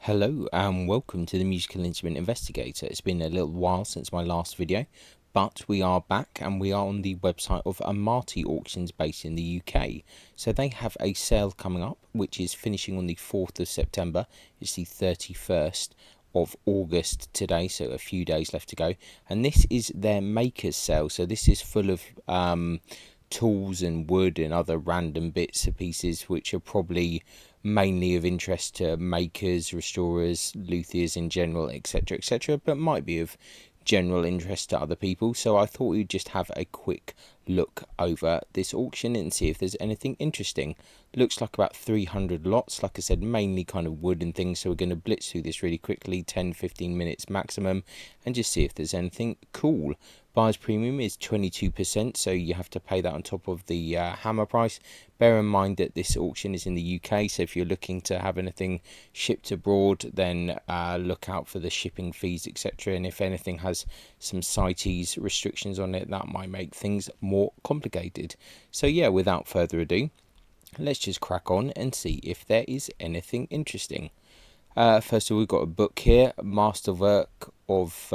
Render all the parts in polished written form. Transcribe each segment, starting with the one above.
Hello and welcome to the Musical Instrument Investigator. It's been a little while since my last video, but we are back and we are on the website of Amati auctions based in the UK. So they have a sale coming up which is finishing on the 4th of September. It's the 31st of August today, so a few days left to go. And this is their makers sale, so this is full of tools and wood and other random bits and pieces which are probably mainly of interest to makers, restorers, luthiers in general, etc., etc., but might be of general interest to other people. So I thought we'd just have a quick look over this auction and see if there's anything interesting. Looks like about 300 lots, like I said, mainly kind of wood and things, so we're going to blitz through this really quickly, 10-15 minutes maximum, and just see if there's anything cool. Buyer's premium is 22%, so you have to pay that on top of the hammer price. Bear in mind that this auction is in the UK, so if you're looking to have anything shipped abroad, then look out for the shipping fees, etc. And if anything has some CITES restrictions on it, that might make things more complicated. So yeah, without further ado, let's just crack on and see if there is anything interesting. First of all, we've got a book here, Masterwork of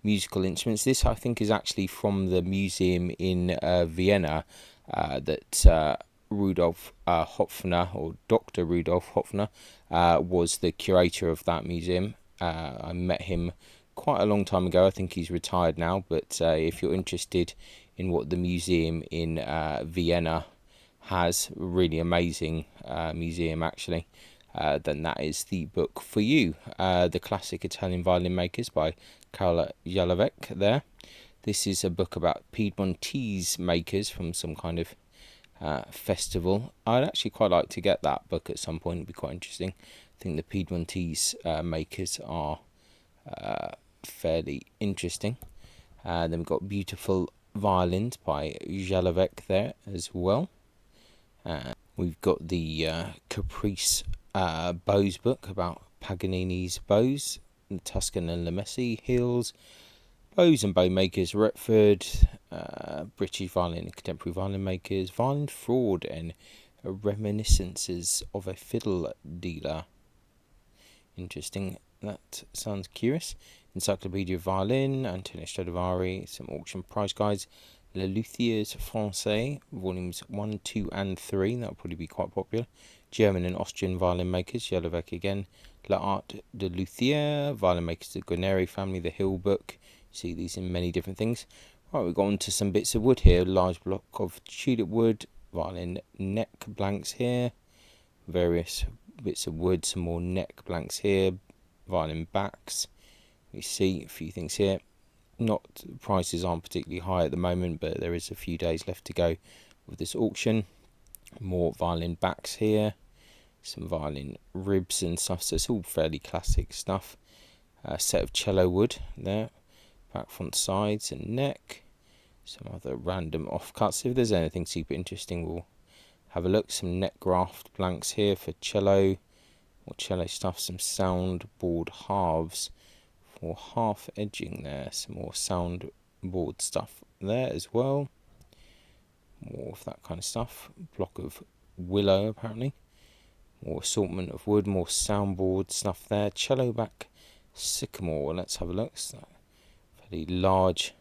Musical Instruments. This, I think, is actually from the museum in Vienna that Rudolf Hopfner, or Dr. Rudolf Hopfner, was the curator of that museum. I met him quite a long time ago. I think he's retired now, but if you're interested in what the museum in Vienna has, really amazing museum actually, then that is the book for you. The Classic Italian Violin Makers by Carla Jalovec there. This is a book about Piedmontese makers from some kind of festival. I'd actually quite like to get that book at some point. It'd be quite interesting. I think the Piedmontese makers are fairly interesting. Then we've got Beautiful Violins by Jalovec there as well. We've got the Caprice bows book about Paganini's bows, the Tuscan and Lemessi Hills, bows and bow makers, Retford, British violin and contemporary violin makers, violin fraud and reminiscences of a fiddle dealer. Interesting. That sounds curious. Encyclopedia of Violin, Antonio Stradivari, some auction price guides, Le Luthiers Français, volumes 1, 2, and 3. That will probably be quite popular. German and Austrian violin makers, Jalovec again. L'Art de Luthier, violin makers, the Guarneri family, the Hill book. See these in many different things. Right, we've got on to some bits of wood here. Large block of tulip wood, violin neck blanks here. Various bits of wood, some more neck blanks here. Violin backs. We see a few things here. Prices aren't particularly high at the moment, but there is a few days left to go with this auction. More violin backs here, some violin ribs and stuff, so it's all fairly classic stuff. A set of cello wood there, back, front, sides and neck. Some other random offcuts. If there's anything super interesting, we'll have a look. Some neck graft blanks here for cello, more cello stuff, some soundboard halves for half edging there, some more soundboard stuff there as well. More of that kind of stuff. Block of willow apparently. More assortment of wood, more soundboard stuff there. Cello back sycamore. Let's have a look. So, fairly large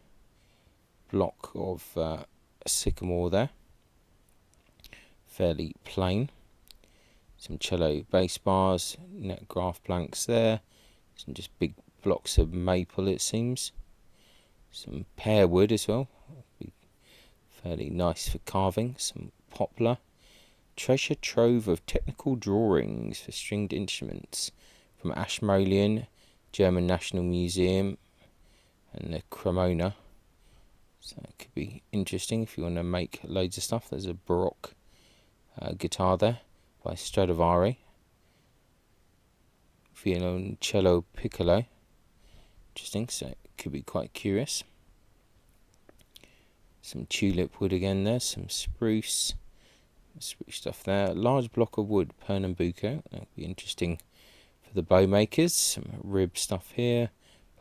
block of sycamore there. Fairly plain. Some cello bass bars, neck graft blanks there. Some just big blocks of maple, it seems. Some pear wood as well. Fairly nice for carving. Some poplar. Treasure trove of technical drawings for stringed instruments from Ashmolean, German National Museum, and the Cremona. So it could be interesting if you want to make loads of stuff. There's a Baroque guitar there by Stradivari. Violoncello piccolo. Interesting, so it could be quite curious. Some tulip wood again there, some spruce stuff there. Large block of wood, Pernambuco. That would be interesting for the bow makers. Some rib stuff here,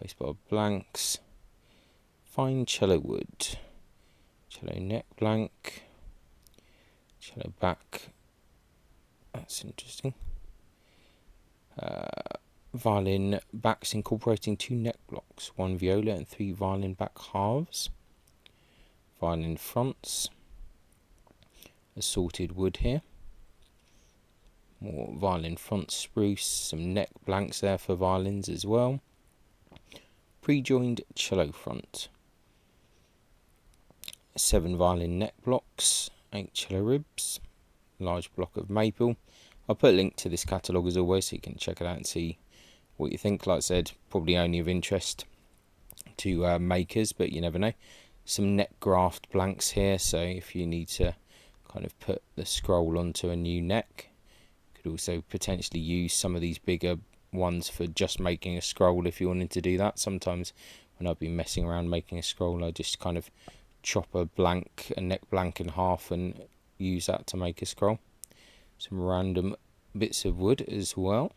baseball blanks. Fine cello wood, cello neck blank, cello back. That's interesting. violin backs incorporating 2 neck blocks, 1 viola and 3 violin back halves. Violin fronts, assorted wood here. More violin front spruce, some neck blanks there for violins as well. Pre-joined cello front. 7 violin neck blocks, 8 cello ribs, large block of maple. I'll put a link to this catalogue as always so you can check it out and see what you think. Like I said, probably only of interest to makers, but you never know. Some neck graft blanks here, so if you need to kind of put the scroll onto a new neck, you could also potentially use some of these bigger ones for just making a scroll if you wanted to do that. Sometimes when I've been messing around making a scroll, I just kind of chop a neck blank in half and use that to make a scroll. Some random bits of wood as well.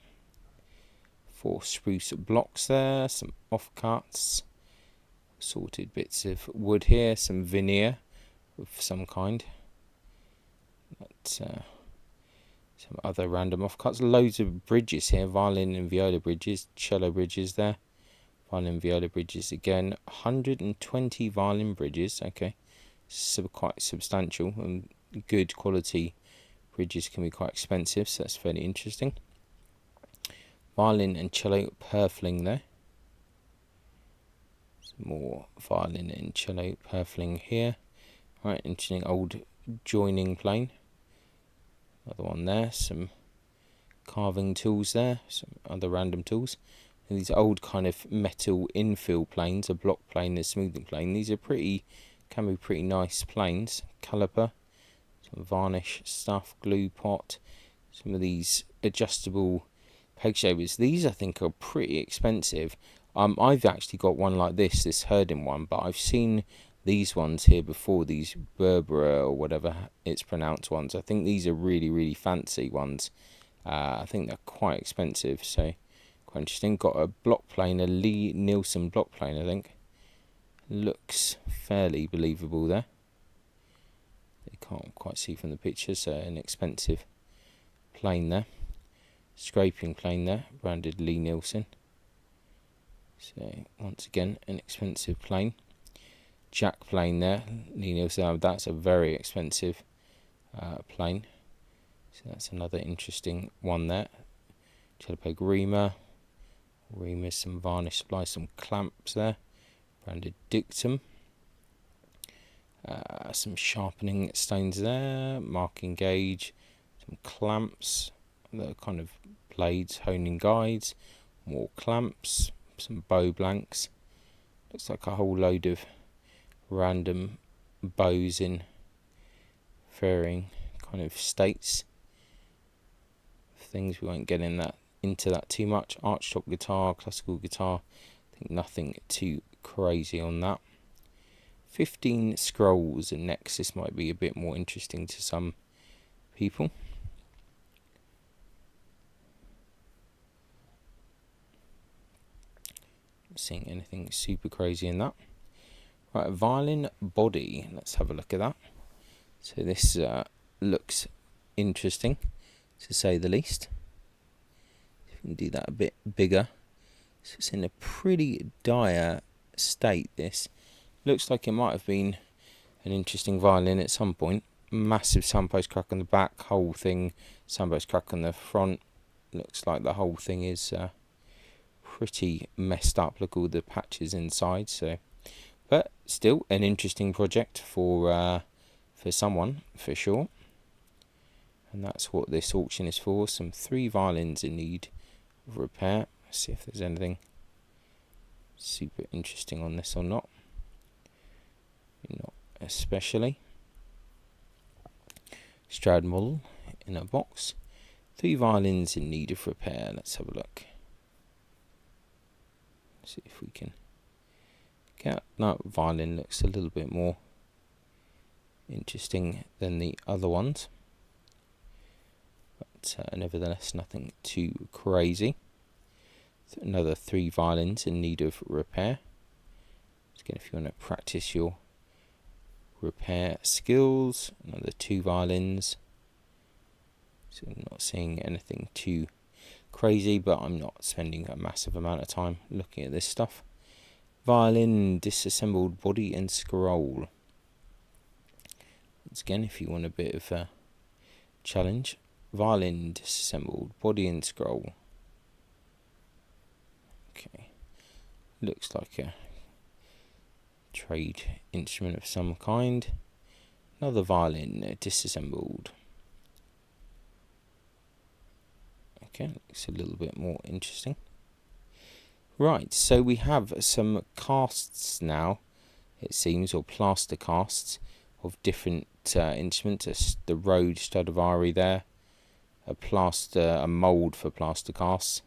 4 spruce blocks there, some offcuts, sorted bits of wood here, some veneer of some kind. Some other random offcuts, loads of bridges here, violin and viola bridges, cello bridges there, violin viola bridges again, 120 violin bridges, okay, so quite substantial, and good quality bridges can be quite expensive, so that's fairly interesting. Violin and cello purfling there. Some more violin and cello purfling here. Right, interesting old joining plane. Another one there. Some carving tools there. Some other random tools. And these old kind of metal infill planes, a block plane and a smoothing plane. These are can be pretty nice planes. Caliper, some varnish stuff, glue pot, some of these adjustable peg shavers. These I think are pretty expensive. I've actually got one like this Herding one, but I've seen these ones here before, these Berbera or whatever it's pronounced ones. I think these are really fancy ones. I think they're quite expensive, so quite interesting. Got a block plane, a Lee Nielsen block plane, I think. Looks fairly believable there. You can't quite see from the picture, so an expensive plane there. Scraping plane there, branded Lee Nielsen. So once again, an expensive plane. Jack plane there, Lee Nielsen. That's a very expensive plane. So that's another interesting one there. Cello peg reamer. Reamer, some varnish supply, some clamps there. Branded Dictum. Some sharpening stones there. Marking gauge. Some clamps. The kind of blades, honing guides, more clamps, some bow blanks. Looks like a whole load of random bows in varying kind of states. Things we won't get into that too much. Archtop guitar, classical guitar. I think nothing too crazy on that. 15 scrolls and necks. This might be a bit more interesting to some people. Seeing anything super crazy in that. Right, violin body. Let's have a look at that. So this looks interesting, to say the least. If we can do that a bit bigger. So it's in a pretty dire state, this. Looks like it might have been an interesting violin at some point. Massive soundpost crack on the back, whole thing, soundpost crack on the front. Looks like the whole thing is pretty messed up. Look, all the patches inside. So, but still an interesting project for someone for sure. And that's what this auction is for. Some 3 violins in need of repair. Let's see if there's anything super interesting on this or not. Not especially. Strad model in a box. 3 violins in need of repair. Let's have a look. See if we can get that violin. Looks a little bit more interesting than the other ones, but nevertheless nothing too crazy. Another 3 violins in need of repair. Again, if you want to practice your repair skills, another 2 violins. So I'm not seeing anything too crazy, but I'm not spending a massive amount of time looking at this stuff. Violin disassembled body and scroll. Once again, if you want a bit of a challenge, violin disassembled body and scroll. Okay, looks like a trade instrument of some kind. Another violin disassembled. Okay, looks a little bit more interesting. Right, so we have some casts now, it seems, or plaster casts of different instruments. The Rhodes Stradivari there, a mould for plaster casts.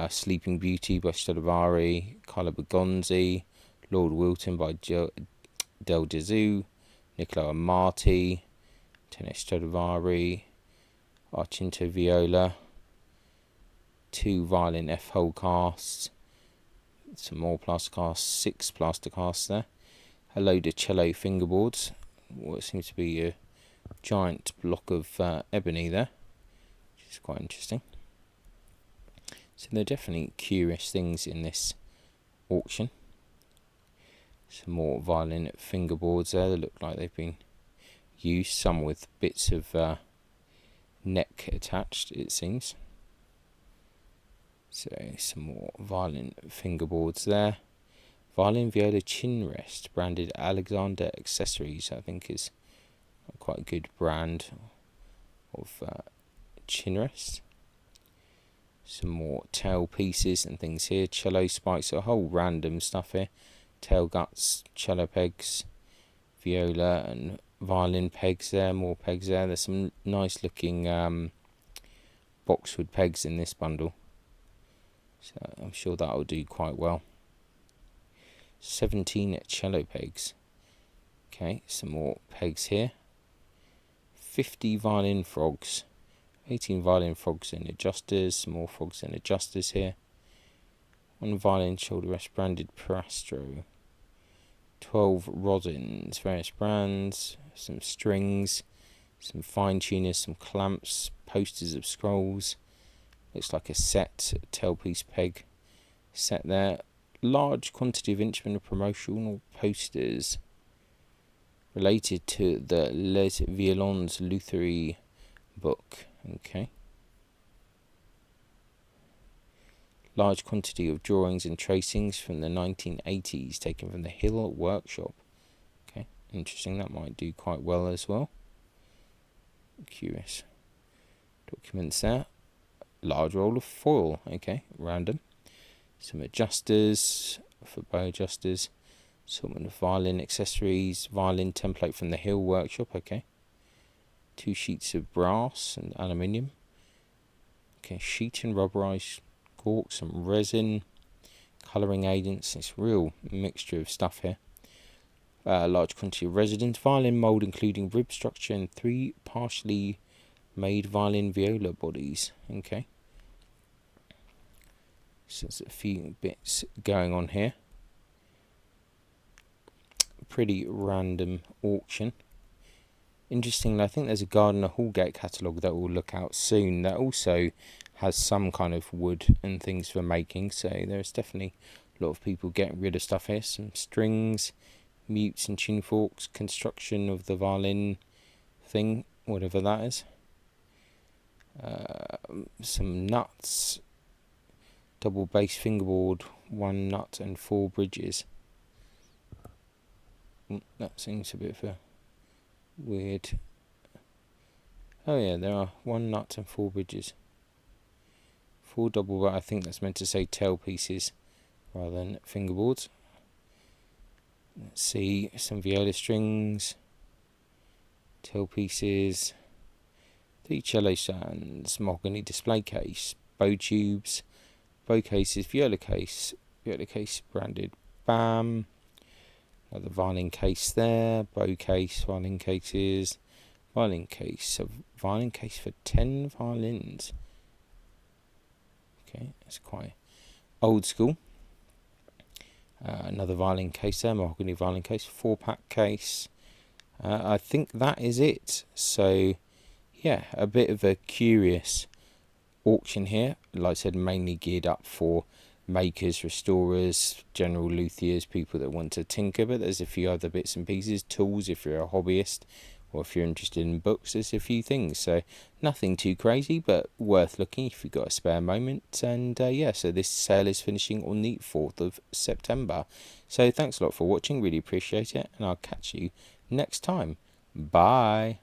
Sleeping Beauty by Stradivari, Carlo Bergonzi, Lord Wilton by Del Gesù, Niccolo Amati, Tennis Stradivari, Argento Viola, 2 violin F-hole casts, some more plaster casts, 6 plaster casts there, a load of cello fingerboards, what seems to be a giant block of ebony there, which is quite interesting. So there are definitely curious things in this auction. Some more violin fingerboards there that look like they've been used, some with bits of neck attached, it seems. So some more violin fingerboards there. Violin viola chin rest, branded Alexander Accessories, I think is quite a good brand of chin rest. Some more tail pieces and things here. Cello spikes, a whole random stuff here. Tail guts, cello pegs, viola and violin pegs there, more pegs there. There's some nice looking boxwood pegs in this bundle, so I'm sure that'll do quite well. 17 cello pegs. Okay, some more pegs here. 50 violin frogs. 18 violin frogs and adjusters. Some more frogs and adjusters here. 1 violin shoulder rest branded Perastro. 12 rodins, various brands. Some strings. Some fine tuners, some clamps. Posters of scrolls. Looks like a set, tailpiece peg set there. Large quantity of instrument promotional posters related to the Les Violons Luthiers book. Okay. Large quantity of drawings and tracings from the 1980s taken from the Hill Workshop. Okay, interesting. That might do quite well as well. Curious documents there. Large roll of foil. Okay, random. Some adjusters for bow adjusters. Some of violin accessories. Violin template from the Hill Workshop. Okay. 2 sheets of brass and aluminium. Okay, sheet and rubberized cork, some resin, colouring agents. It's a real mixture of stuff here. Large quantity of resins, violin mould including rib structure and 3 partially made violin viola bodies. Okay. So there's a few bits going on here. Pretty random auction. Interestingly, I think there's a Gardner Hallgate catalogue that we'll look out soon that also has some kind of wood and things for making, so there's definitely a lot of people getting rid of stuff here. Some strings, mutes and tune forks, construction of the violin thing, whatever that is. Some nuts, double bass fingerboard, 1 nut and 4 bridges. That seems a bit of a weird. Oh yeah, there are 1 nut and 4 bridges. 4 double, but I think that's meant to say tail pieces rather than fingerboards. Let's see, some viola strings, tail pieces, 3 cello stands, mahogany display case, bow tubes, bow cases, viola case branded BAM. Another violin case there, bow case, violin cases, violin case, a violin case for 10 violins. Okay, that's quite old school. Another violin case there, mahogany violin case, 4-pack case. I think that is it. So, yeah, a bit of a curious auction here, like I said, mainly geared up for makers, restorers, general luthiers, people that want to tinker, but there's a few other bits and pieces, tools if you're a hobbyist, or if you're interested in books, there's a few things. So nothing too crazy, but worth looking if you've got a spare moment. And yeah, so this sale is finishing on the 4th of September. So thanks a lot for watching, really appreciate it, and I'll catch you next time. Bye.